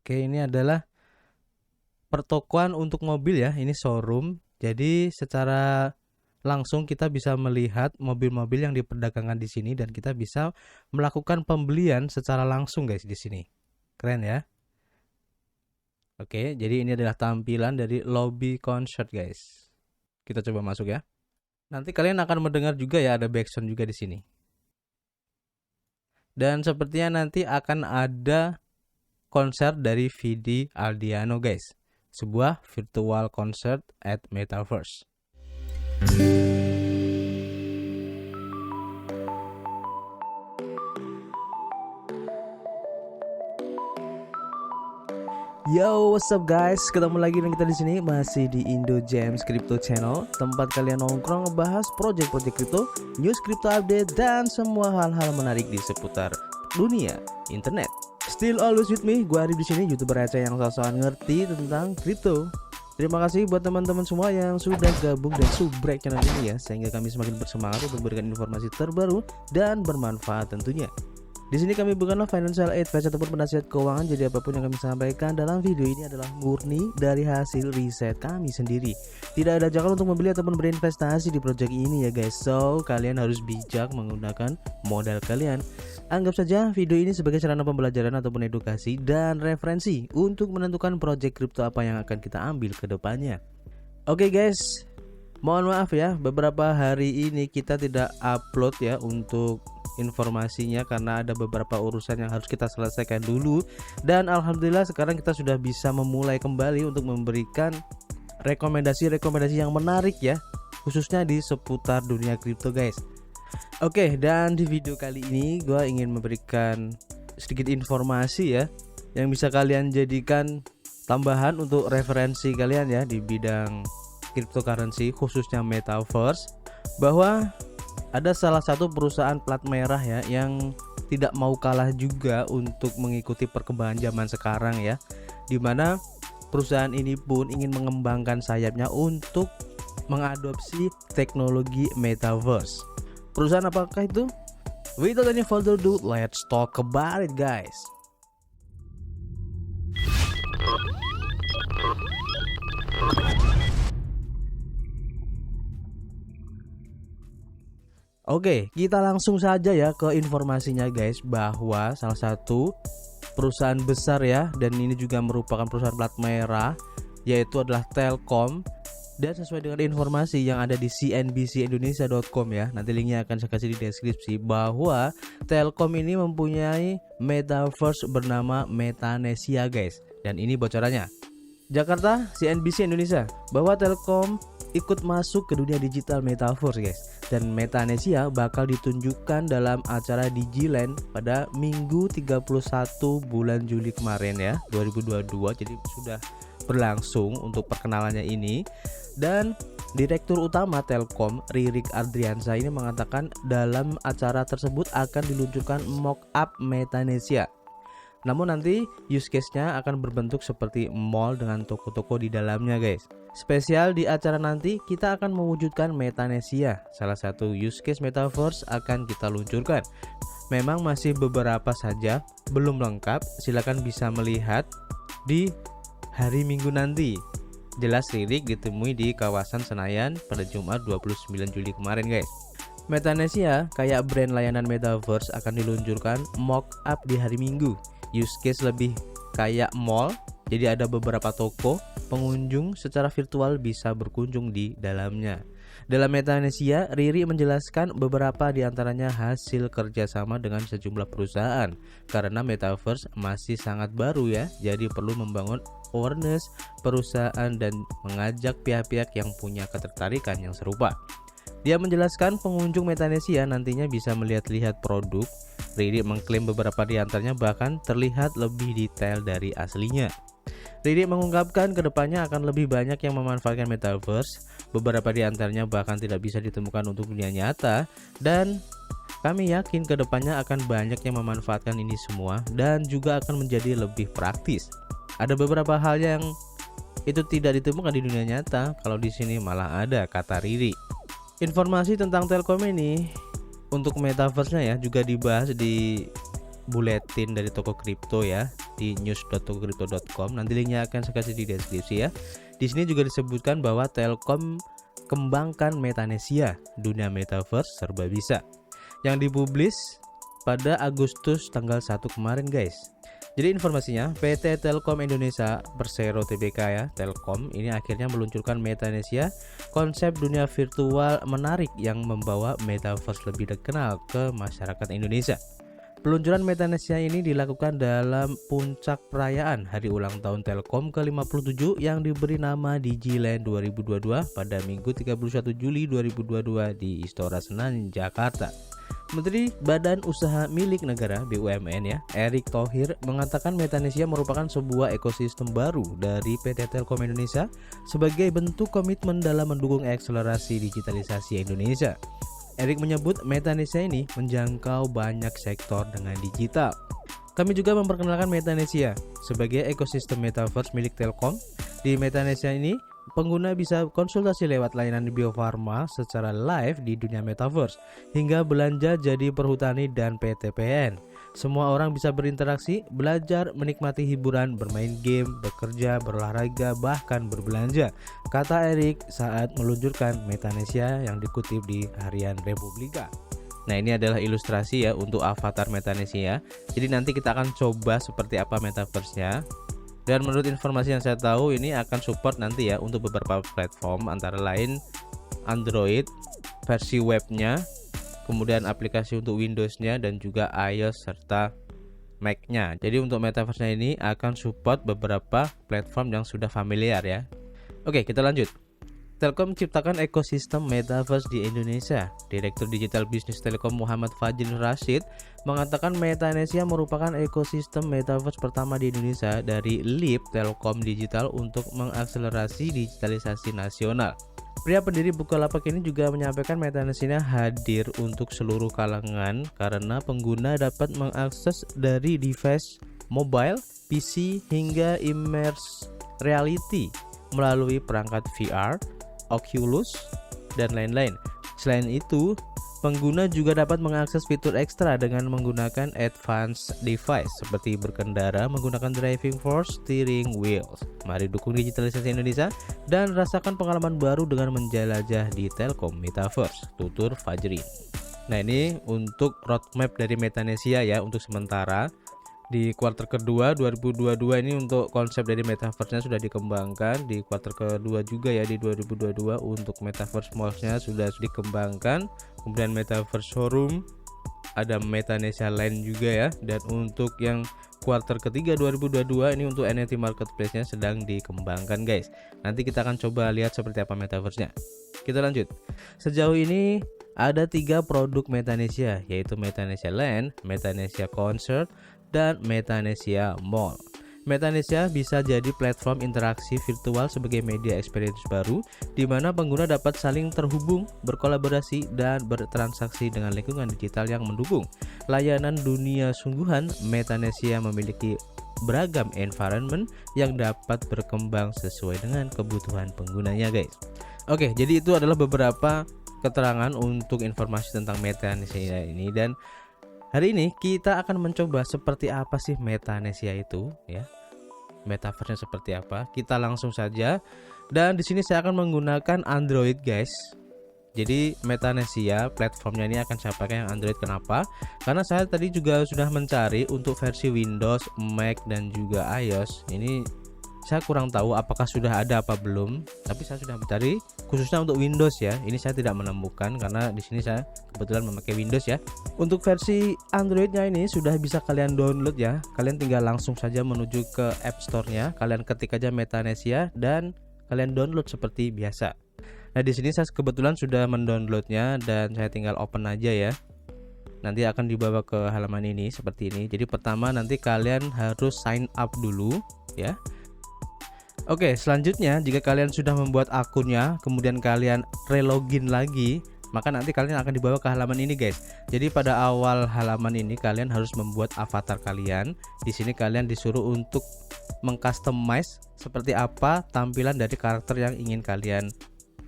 Oke, ini adalah pertokoan untuk mobil ya, ini showroom. Jadi secara langsung kita bisa melihat mobil-mobil yang diperdagangkan di sini dan kita bisa melakukan pembelian secara langsung guys di sini. Keren ya. Oke, jadi ini adalah tampilan dari lobby concert guys. Kita coba masuk ya. Nanti kalian akan mendengar juga ya, ada backsound juga di sini. Dan sepertinya nanti akan ada konser dari Vidi Aldiano guys. Sebuah virtual concert at Metaverse. Yo, what's up guys? Ketemu lagi dengan kita di sini masih di Indo Gems Crypto Channel, tempat kalian nongkrong ngebahas project-project kripto, news crypto update dan semua hal-hal menarik di seputar dunia internet. Still always with me, gue Arif di sini, YouTuber receh yang sok-sokan ngerti tentang kripto. Terima kasih buat teman-teman semua yang sudah gabung dan subrek channel ini ya, sehingga kami semakin bersemangat untuk memberikan informasi terbaru dan bermanfaat tentunya. Di sini kami bukanlah financial advice ataupun penasihat keuangan, jadi apapun yang kami sampaikan dalam video ini adalah murni dari hasil riset kami sendiri. Tidak ada ajakan untuk membeli ataupun berinvestasi di project ini ya guys. So, kalian harus bijak menggunakan modal kalian. Anggap saja video ini sebagai sarana pembelajaran ataupun edukasi dan referensi untuk menentukan project kripto apa yang akan kita ambil ke depannya. Oke guys, mohon maaf ya, beberapa hari ini kita tidak upload ya untuk informasinya karena ada beberapa urusan yang harus kita selesaikan dulu. Dan alhamdulillah sekarang kita sudah bisa memulai kembali untuk memberikan rekomendasi-rekomendasi yang menarik ya, khususnya di seputar dunia kripto guys. Oke, dan di video kali ini gue ingin memberikan sedikit informasi ya, yang bisa kalian jadikan tambahan untuk referensi kalian ya di bidang cryptocurrency khususnya metaverse, bahwa ada salah satu perusahaan plat merah ya yang tidak mau kalah juga untuk mengikuti perkembangan zaman sekarang ya, dimana perusahaan ini pun ingin mengembangkan sayapnya untuk mengadopsi teknologi metaverse. Perusahaan apakah itu? Without any further ado, let's talk about it guys. Oke, kita langsung saja ya ke informasinya guys, bahwa salah satu perusahaan besar ya, dan ini juga merupakan perusahaan plat merah, yaitu adalah Telkom. Dan sesuai dengan informasi yang ada di cnbcindonesia.com ya, nanti linknya akan saya kasih di deskripsi, bahwa Telkom ini mempunyai metaverse bernama Metanesia guys. Dan ini bocorannya. Jakarta, CNBC Indonesia, bahwa Telkom ikut masuk ke dunia digital metaverse guys, dan Metanesia bakal ditunjukkan dalam acara Digiland pada Minggu 31 bulan Juli kemarin ya, 2022. Jadi sudah berlangsung untuk perkenalannya ini. Dan Direktur Utama Telkom Ririk Ardriansa ini mengatakan dalam acara tersebut akan diluncurkan mock-up Metanesia. Namun nanti use case-nya akan berbentuk seperti mall dengan toko-toko di dalamnya guys. Spesial di acara nanti kita akan mewujudkan Metanesia. Salah satu use case metaverse akan kita luncurkan. Memang masih beberapa saja, belum lengkap. Silakan bisa melihat di hari Minggu nanti. Jelas Ririk ditemui di kawasan Senayan pada Jumat 29 Juli kemarin guys. Metanesia kayak brand layanan metaverse akan diluncurkan mock-up di hari Minggu. Use case lebih kayak mall, jadi ada beberapa toko, pengunjung secara virtual bisa berkunjung di dalamnya. Dalam Metanesia, Riri menjelaskan beberapa diantaranya hasil kerjasama dengan sejumlah perusahaan. Karena metaverse masih sangat baru ya, jadi perlu membangun awareness perusahaan dan mengajak pihak-pihak yang punya ketertarikan yang serupa. Dia menjelaskan pengunjung Metanesia nantinya bisa melihat-lihat produk. Riri mengklaim beberapa diantaranya bahkan terlihat lebih detail dari aslinya. Riri mengungkapkan kedepannya akan lebih banyak yang memanfaatkan metaverse. Beberapa diantaranya bahkan tidak bisa ditemukan untuk dunia nyata. Dan kami yakin kedepannya akan banyak yang memanfaatkan ini semua dan juga akan menjadi lebih praktis. Ada beberapa hal yang itu tidak ditemukan di dunia nyata, kalau di sini malah ada, kata Riri. Informasi tentang Telkom ini untuk metaverse-nya ya juga dibahas di buletin dari toko kripto ya. di news.tokocrypto.com. Nanti linknya akan saya kasih di deskripsi ya. Di sini juga disebutkan bahwa Telkom kembangkan Metanesia, dunia metaverse serba bisa, yang dipublis pada Agustus tanggal 1 kemarin guys. Jadi informasinya, PT Telkom Indonesia Persero Tbk ya, Telkom ini akhirnya meluncurkan Metanesia, konsep dunia virtual menarik yang membawa metaverse lebih dikenal ke masyarakat Indonesia. Peluncuran Metanesia ini dilakukan dalam puncak perayaan hari ulang tahun Telkom ke-57 yang diberi nama DigiLand 2022 pada Minggu 31 Juli 2022 di Istora Senayan, Jakarta. Menteri Badan Usaha Milik Negara BUMN ya, Erick Thohir mengatakan Metanesia merupakan sebuah ekosistem baru dari PT Telkom Indonesia sebagai bentuk komitmen dalam mendukung akselerasi digitalisasi Indonesia. Erick menyebut Metanesia ini menjangkau banyak sektor dengan digital. Kami juga memperkenalkan Metanesia sebagai ekosistem metaverse milik Telkom. Di Metanesia ini, pengguna bisa konsultasi lewat layanan Bio Farma secara live di dunia metaverse, hingga belanja jadi perhutani dan PTPN. Semua orang bisa berinteraksi, belajar, menikmati hiburan, bermain game, bekerja, berolahraga, bahkan berbelanja, kata Erick saat meluncurkan Metanesia yang dikutip di Harian Republika. Nah, ini adalah ilustrasi ya untuk avatar Metanesia. Jadi nanti kita akan coba seperti apa metaverse-nya. Dan menurut informasi yang saya tahu, ini akan support nanti ya untuk beberapa platform, antara lain Android versi webnya, kemudian aplikasi untuk Windows-nya, dan juga iOS serta Mac-nya. Jadi untuk metaverse-nya ini akan support beberapa platform yang sudah familiar ya. Oke, kita lanjut. Telkom menciptakan ekosistem metaverse di Indonesia. Direktur Digital Business Telkom Muhammad Fajrin Rashid mengatakan Metanesia merupakan ekosistem metaverse pertama di Indonesia dari LEAP Telkom Digital untuk mengakselerasi digitalisasi nasional. Pria pendiri Bukalapak ini juga menyampaikan Metanesia hadir untuk seluruh kalangan karena pengguna dapat mengakses dari device mobile, PC hingga immersive reality melalui perangkat VR, Oculus, dan lain-lain. Selain itu, pengguna juga dapat mengakses fitur ekstra dengan menggunakan advanced device seperti berkendara menggunakan driving force steering wheels. Mari dukung digitalisasi Indonesia dan rasakan pengalaman baru dengan menjelajah di Telkom Metaverse, tutur Fajrin. Nah, ini untuk roadmap dari Metanesia ya untuk sementara. Di kuartal kedua 2022 ini untuk konsep dari metaverse-nya sudah dikembangkan. Di kuartal kedua juga ya di 2022 untuk metaverse mall-nya sudah dikembangkan. Kemudian metaverse showroom, ada Metanesia Land juga ya. Dan untuk yang kuartal ketiga 2022 ini untuk NFT marketplace-nya sedang dikembangkan guys. Nanti kita akan coba lihat seperti apa metaverse-nya. Kita lanjut. Sejauh ini ada 3 produk Metanesia, yaitu Metanesia Land, Metanesia Concert, dan Metanesia Mall. Metanesia bisa jadi platform interaksi virtual sebagai media experience baru di mana pengguna dapat saling terhubung, berkolaborasi, dan bertransaksi dengan lingkungan digital yang mendukung. Layanan dunia sungguhan, Metanesia memiliki beragam environment yang dapat berkembang sesuai dengan kebutuhan penggunanya guys. Oke, jadi itu adalah beberapa keterangan untuk informasi tentang Metanesia ini, dan hari ini kita akan mencoba seperti apa sih Metanesia itu ya. Metaverse-nya seperti apa? Kita langsung saja. Dan di sini saya akan menggunakan Android, guys. Jadi Metanesia platformnya ini akan saya pakai yang Android. Kenapa? Karena saya tadi juga sudah mencari untuk versi Windows, Mac, dan juga iOS. Ini saya kurang tahu apakah sudah ada apa belum, tapi saya sudah mencari khususnya untuk Windows ya. Ini saya tidak menemukan karena di sini saya kebetulan memakai Windows ya. Untuk versi Androidnya ini sudah bisa kalian download ya. Kalian tinggal langsung saja menuju ke App Store-nya, kalian ketik aja Metanesia dan kalian download seperti biasa. Nah, di sini saya kebetulan sudah mendownloadnya dan saya tinggal open aja ya. Nanti akan dibawa ke halaman ini seperti ini. Jadi pertama nanti kalian harus sign up dulu ya. Oke, selanjutnya jika kalian sudah membuat akunnya, kemudian kalian relogin lagi, maka nanti kalian akan dibawa ke halaman ini guys. Jadi pada awal halaman ini kalian harus membuat avatar kalian. Di sini kalian disuruh untuk mengcustomize seperti apa tampilan dari karakter yang ingin kalian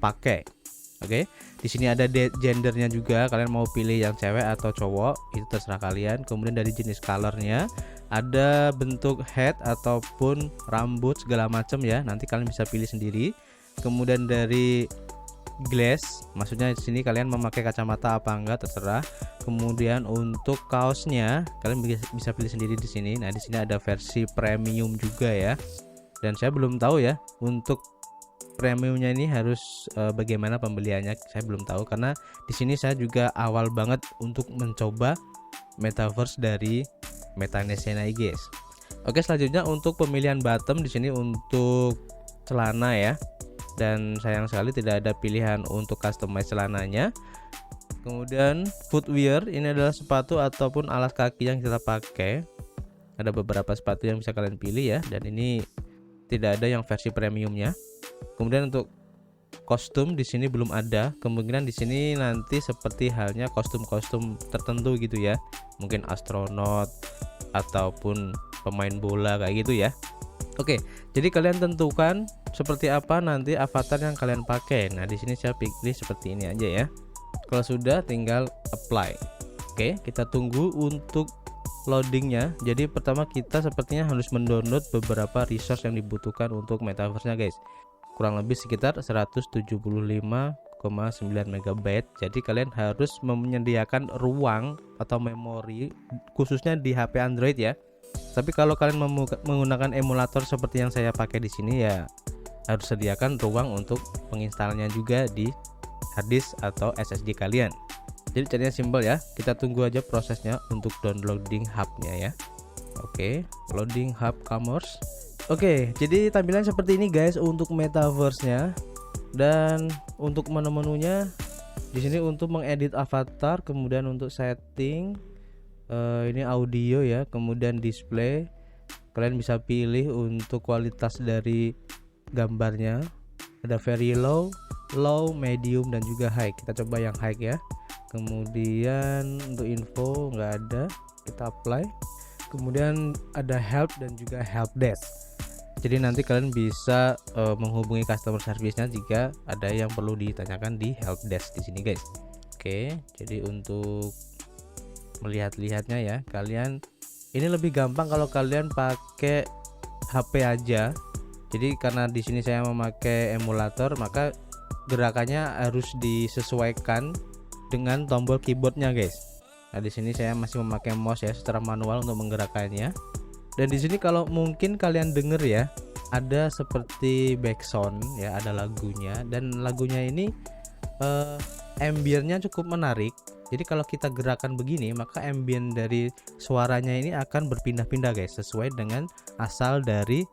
pakai. Oke, di sini ada gendernya juga, kalian mau pilih yang cewek atau cowok itu terserah kalian. Kemudian dari jenis colornya, ada bentuk head ataupun rambut segala macam ya, nanti kalian bisa pilih sendiri. Kemudian dari glass, maksudnya di sini kalian memakai kacamata apa enggak terserah. Kemudian untuk kaosnya kalian bisa pilih sendiri di sini. Nah, di sini ada versi premium juga ya. Dan saya belum tahu ya untuk premiumnya ini harus bagaimana pembeliannya, saya belum tahu karena di sini saya juga awal banget untuk mencoba metaverse dari Metanesia ini guys. Oke, selanjutnya untuk pemilihan bottom di sini untuk celana ya. Dan sayang sekali tidak ada pilihan untuk customize celananya. Kemudian footwear, ini adalah sepatu ataupun alas kaki yang kita pakai. Ada beberapa sepatu yang bisa kalian pilih ya, dan ini tidak ada yang versi premiumnya. Kemudian untuk kostum di sini belum ada. Kemungkinan di sini nanti seperti halnya kostum-kostum tertentu gitu ya. Mungkin astronot ataupun pemain bola kayak gitu ya. Oke, jadi kalian tentukan seperti apa nanti avatar yang kalian pakai. Nah, di sini saya pilih seperti ini aja ya. Kalau sudah tinggal apply. Oke, kita tunggu untuk loadingnya. Jadi pertama kita sepertinya harus mendownload beberapa resource yang dibutuhkan untuk metaverse-nya guys. Kurang lebih sekitar 175,9 MB. Jadi kalian harus menyediakan ruang atau memori khususnya di HP Android ya. Tapi kalau kalian menggunakan emulator seperti yang saya pakai di sini ya, harus sediakan ruang untuk menginstalnya juga di harddisk atau SSD kalian. Jadi caranya simpel ya, kita tunggu aja prosesnya untuk downloading hubnya ya. Oke, loading hub commerce. Oke, jadi tampilan seperti ini guys untuk metaverse-nya. Dan untuk menu-menunya di sini untuk mengedit avatar, kemudian untuk setting ini audio ya, kemudian display. Kalian bisa pilih untuk kualitas dari gambarnya. Ada very low, low, medium dan juga high. Kita coba yang high ya. Kemudian untuk info nggak ada, kita apply. Kemudian ada help dan juga help desk. Jadi nanti kalian bisa menghubungi customer service-nya jika ada yang perlu ditanyakan di help desk di sini guys. Oke, jadi untuk melihat-lihatnya ya, kalian ini lebih gampang kalau kalian pakai HP aja. Jadi karena di sini saya memakai emulator, maka gerakannya harus disesuaikan dengan tombol keyboardnya guys. Nah, di sini saya masih memakai mouse ya secara manual untuk menggerakkannya. Dan di sini kalau mungkin kalian denger ya, ada seperti background ya, ada lagunya, dan lagunya ini ambience-nya cukup menarik. Jadi kalau kita gerakan begini, maka ambient dari suaranya ini akan berpindah-pindah guys, sesuai dengan asal dari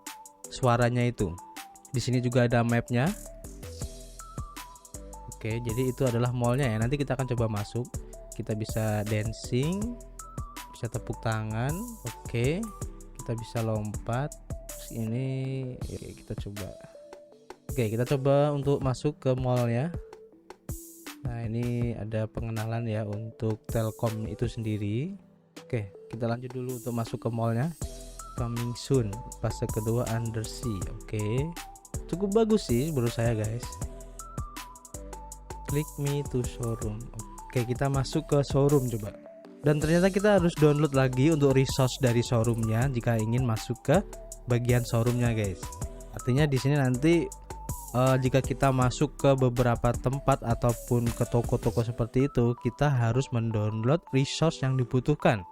suaranya itu. Di sini juga ada mapnya. Oke, jadi itu adalah mallnya ya. Nanti kita akan coba masuk. Kita bisa dancing, bisa tepuk tangan. Oke, kita bisa lompat. Ini kita coba. Oke, kita coba untuk masuk ke mallnya. Nah, ini ada pengenalan ya untuk Telkom itu sendiri. Oke, kita lanjut dulu untuk masuk ke mallnya. Coming soon, fase kedua Undersea. Oke, cukup bagus sih menurut saya guys. Click me to showroom. Oke, kita masuk ke showroom coba. Dan ternyata kita harus download lagi untuk resource dari showroomnya jika ingin masuk ke bagian showroomnya guys. Artinya di sini nanti jika kita masuk ke beberapa tempat ataupun ke toko-toko seperti itu, kita harus mendownload resource yang dibutuhkan.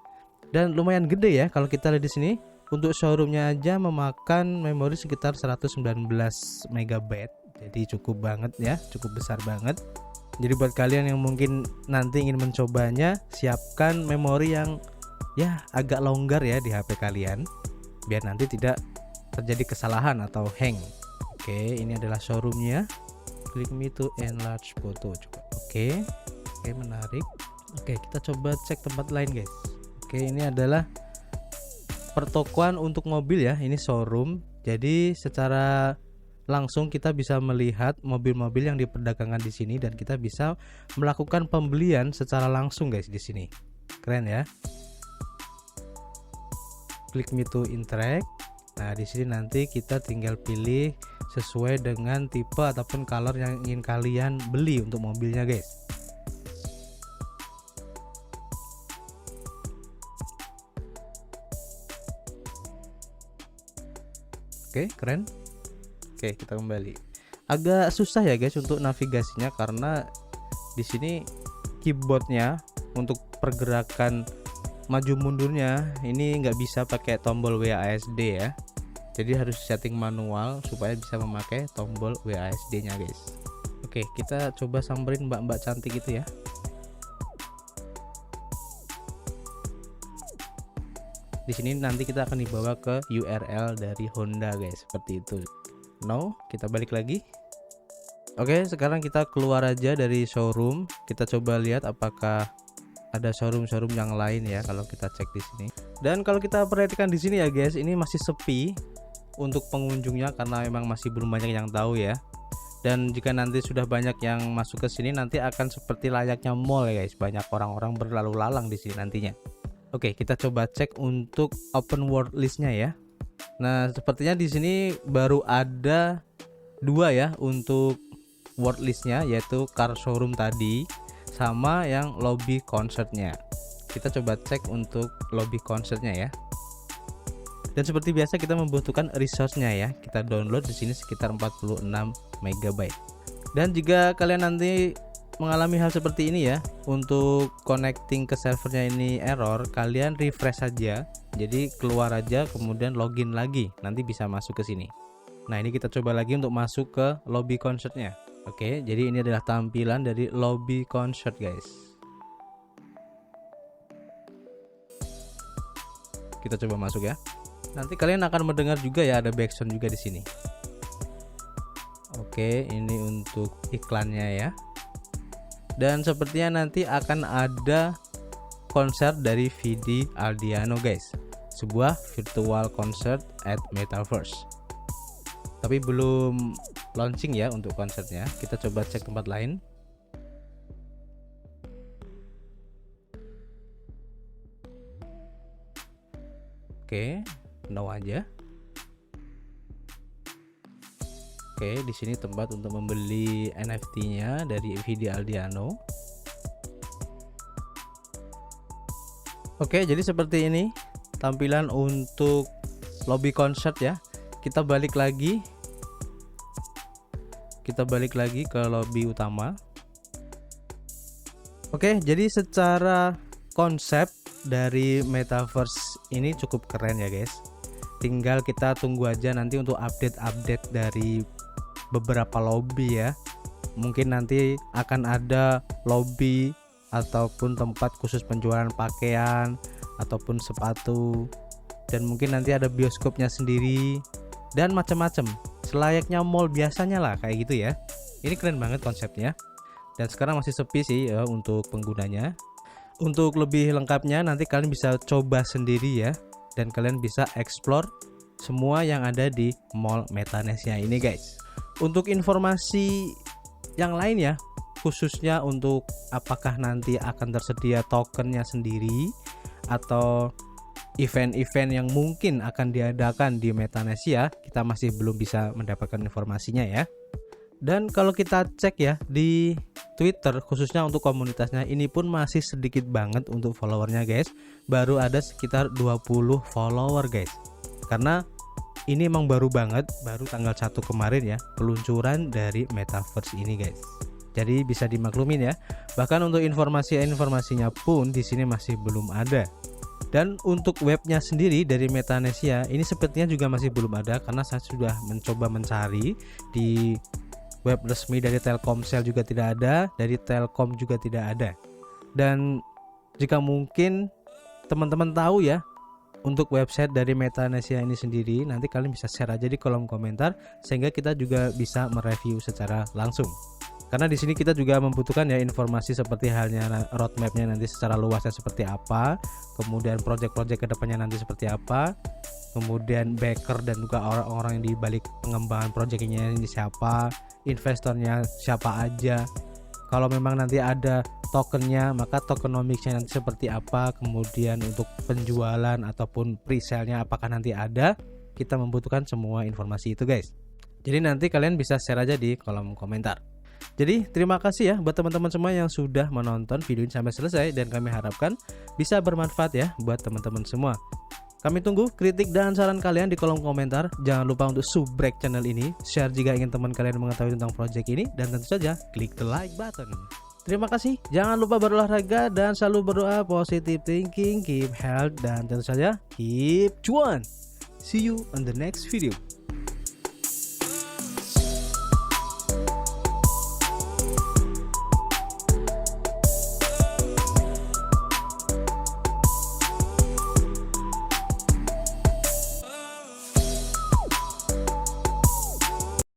Dan lumayan gede ya kalau kita lihat di sini. Untuk showroomnya aja memakan memori sekitar 119 MB. Jadi cukup banget ya, cukup besar banget. Jadi buat kalian yang mungkin nanti ingin mencobanya, siapkan memori yang ya agak longgar ya di HP kalian, biar nanti tidak terjadi kesalahan atau hang. Oke, ini adalah showroomnya. Click me to enlarge photo coba. Oke, menarik. Oke, kita coba cek tempat lain guys. Oke, ini adalah pertokoan untuk mobil ya. Ini showroom. Jadi secara langsung kita bisa melihat mobil-mobil yang diperdagangkan di sini dan kita bisa melakukan pembelian secara langsung guys di sini. Keren ya. Click me to interact. Nah, di sini nanti kita tinggal pilih sesuai dengan tipe ataupun color yang ingin kalian beli untuk mobilnya guys. Oke, keren. Oke, kita kembali. Agak susah ya guys untuk navigasinya karena di sini keyboardnya untuk pergerakan maju mundurnya ini nggak bisa pakai tombol WASD ya. Jadi harus setting manual supaya bisa memakai tombol WASD nya guys. Oke, kita coba samperin mbak-mbak cantik itu ya. Di sini nanti kita akan dibawa ke URL dari Honda guys, seperti itu. No, kita balik lagi. Oke, sekarang kita keluar aja dari showroom. Kita coba lihat apakah ada showroom-showroom yang lain ya kalau kita cek di sini. Dan kalau kita perhatikan di sini ya guys, ini masih sepi untuk pengunjungnya karena memang masih belum banyak yang tahu ya. Dan jika nanti sudah banyak yang masuk ke sini, nanti akan seperti layaknya mall ya guys, banyak orang-orang berlalu lalang di sini nantinya. Oke, kita coba cek untuk open world listnya ya. Nah, sepertinya di sini baru ada 2 ya untuk world listnya, yaitu car showroom tadi sama yang lobby concertnya. Kita coba cek untuk lobby concertnya ya. Dan seperti biasa kita membutuhkan resource-nya ya. Kita download di sini sekitar 46 MB. Dan jika kalian nanti mengalami hal seperti ini ya, untuk connecting ke servernya ini error, kalian refresh saja. Jadi keluar aja kemudian login lagi, nanti bisa masuk ke sini. Nah, ini kita coba lagi untuk masuk ke lobby concertnya. Oke, jadi ini adalah tampilan dari lobby concert guys. Kita coba masuk ya. Nanti kalian akan mendengar juga ya, ada backsound juga di sini. Oke, ini untuk iklannya ya. Dan sepertinya nanti akan ada konser dari Vidi Aldiano guys, sebuah virtual concert at Metaverse. Tapi belum launching ya untuk konsernya. Kita coba cek tempat lain. Oke, no aja. Oke, di sini tempat untuk membeli NFT-nya dari Vidi Aldiano. Oke, jadi seperti ini tampilan untuk lobby concert ya. Kita balik lagi. Kita balik lagi ke lobby utama. Oke, jadi secara konsep dari Metaverse ini cukup keren ya guys. Tinggal kita tunggu aja nanti untuk update-update dari beberapa lobby ya. Mungkin nanti akan ada lobby ataupun tempat khusus penjualan pakaian ataupun sepatu, dan mungkin nanti ada bioskopnya sendiri dan macam-macam, selayaknya mall biasanya lah kayak gitu ya. Ini keren banget konsepnya. Dan sekarang masih sepi sih ya untuk penggunanya. Untuk lebih lengkapnya nanti kalian bisa coba sendiri ya, dan kalian bisa explore semua yang ada di mall Metanesia ini guys. Untuk informasi yang lain ya, khususnya untuk apakah nanti akan tersedia tokennya sendiri atau event-event yang mungkin akan diadakan di Metanesia, kita masih belum bisa mendapatkan informasinya ya. Dan kalau kita cek ya di Twitter khususnya untuk komunitasnya, ini pun masih sedikit banget untuk followernya guys. Baru ada sekitar 20 follower guys. Karena ini emang baru banget, baru tanggal 1 kemarin ya peluncuran dari Metaverse ini guys. Jadi bisa dimaklumin ya. Bahkan untuk informasinya pun di sini masih belum ada. Dan untuk webnya sendiri dari Metanesia ini sepertinya juga masih belum ada, karena saya sudah mencoba mencari di web resmi dari Telkomsel juga tidak ada, dari Telkom juga tidak ada. Dan jika mungkin teman-teman tahu ya untuk website dari Metanesia ini sendiri, nanti kalian bisa share aja di kolom komentar sehingga kita juga bisa mereview secara langsung. Karena di sini kita juga membutuhkan ya informasi seperti halnya roadmapnya nanti secara luasnya seperti apa, kemudian project-project kedepannya nanti seperti apa, kemudian backer dan juga orang-orang yang di balik pengembangan projectnya ini siapa, investornya siapa aja. Kalau memang nanti ada tokennya, maka tokenomicsnya nanti seperti apa, kemudian untuk penjualan ataupun pre-sale-nya apakah nanti ada. Kita membutuhkan semua informasi itu guys. Jadi nanti kalian bisa share aja di kolom komentar. Jadi terima kasih ya buat teman-teman semua yang sudah menonton video ini sampai selesai, dan kami harapkan bisa bermanfaat ya buat teman-teman semua. Kami tunggu kritik dan saran kalian di kolom komentar. Jangan lupa untuk subrek channel ini, share jika ingin teman kalian mengetahui tentang project ini, dan tentu saja klik the like button. Terima kasih, jangan lupa berolahraga dan selalu berdoa, positive thinking, keep health, dan tentu saja keep cuan. See you on the next video.